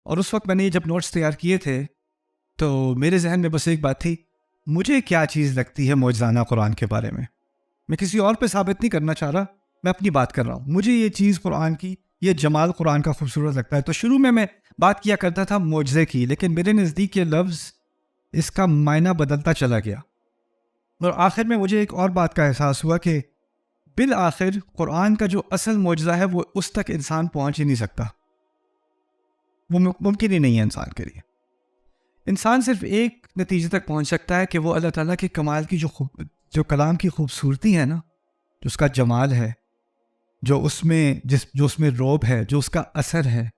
اور اس وقت میں نے جب نوٹس تیار کیے تھے تو میرے ذہن میں بس ایک بات تھی، مجھے کیا چیز لگتی ہے معجزانہ قرآن کے بارے میں کسی اور پہ ثابت نہیں کرنا چاہ رہا، میں اپنی بات کر رہا ہوں. مجھے یہ چیز قرآن کی، یہ جمال قرآن کا خوبصورت لگتا ہے. تو شروع میں بات کیا کرتا تھا معجزے کی، لیکن میرے نزدیک یہ لفظ، اس کا معنی بدلتا چلا گیا. اور آخر میں مجھے ایک اور بات کا احساس ہوا کہ بالآخر قرآن کا جو اصل معجزہ ہے وہ اس تک انسان پہنچ ہی نہیں سکتا، وہ ممکن ہی نہیں ہے انسان کے لیے. انسان صرف ایک نتیجے تک پہنچ سکتا ہے کہ وہ اللہ تعالیٰ کے کمال کی جو کلام کی خوبصورتی ہے نا، جو اس کا جمال ہے، جو اس میں روب ہے، جو اس کا اثر ہے،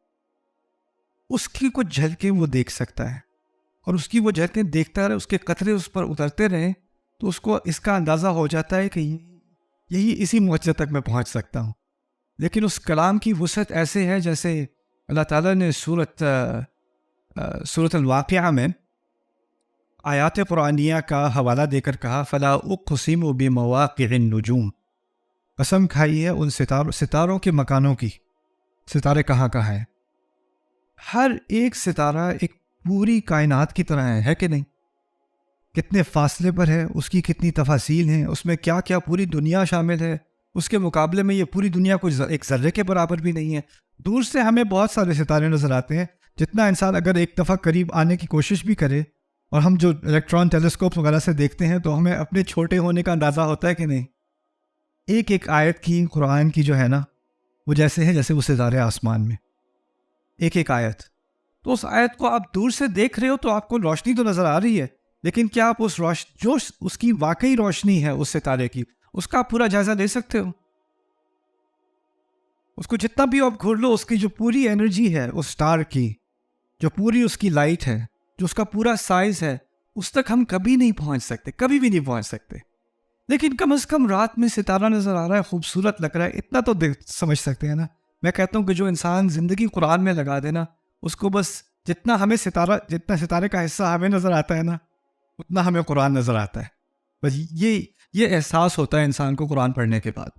اس کی کچھ جھلکیں وہ دیکھ سکتا ہے. اور اس کی وہ جھلکیں دیکھتا رہے، اس کے قطرے اس پر اترتے رہیں، تو اس کو اس کا اندازہ ہو جاتا ہے کہ اسی معجزے تک میں پہنچ سکتا ہوں. لیکن اس کلام کی وسعت ایسے ہے جیسے اللہ تعالیٰ نے سورۃ الواقعہ میں آیات قرآنیہ کا حوالہ دے کر کہا، فلا اقسم بمواقع النجوم، قسم کھائی ہے ان ستاروں کے مکانوں کی. ستارے کہاں ہیں؟ ہر ایک ستارہ ایک پوری کائنات کی طرح ہے کہ نہیں؟ کتنے فاصلے پر ہے، اس کی کتنی تفاصیل ہیں، اس میں کیا کیا پوری دنیا شامل ہے. اس کے مقابلے میں یہ پوری دنیا کوئی ایک ذرے کے برابر بھی نہیں ہے. دور سے ہمیں بہت سارے ستارے نظر آتے ہیں، جتنا انسان اگر ایک دفعہ قریب آنے کی کوشش بھی کرے، اور ہم جو الیکٹران ٹیلیسکوپ وغیرہ سے دیکھتے ہیں تو ہمیں اپنے چھوٹے ہونے کا اندازہ ہوتا ہے کہ نہیں. ایک ایک آیت کی قرآن کی جو ہے نا، وہ جیسے ہے جیسے وہ ستارے آسمان میں، ایک ایک آیت. تو اس آیت کو آپ دور سے دیکھ رہے ہو تو آپ کو روشنی تو نظر آ رہی ہے، لیکن کیا آپ جو اس کی واقعی روشنی ہے اس ستارے کی، اس کا آپ پورا جائزہ لے سکتے ہو؟ اس کو جتنا بھی آپ گھور لو، اس کی جو پوری انرجی ہے اس سٹار کی، جو پوری اس کی لائٹ ہے، جو اس کا پورا سائز ہے، اس تک ہم کبھی نہیں پہنچ سکتے، کبھی بھی نہیں پہنچ سکتے. لیکن کم از کم رات میں ستارہ نظر آ رہا ہے، خوبصورت لگ رہا ہے، اتنا تو سمجھ سکتے ہیں نا. میں کہتا ہوں کہ جو انسان زندگی قرآن میں لگا دے نا، اس کو بس جتنا ستارے کا حصہ ہمیں نظر آتا ہے نا، اتنا ہمیں قرآن نظر آتا ہے. بس یہ احساس ہوتا ہے انسان کو قرآن پڑھنے کے بعد.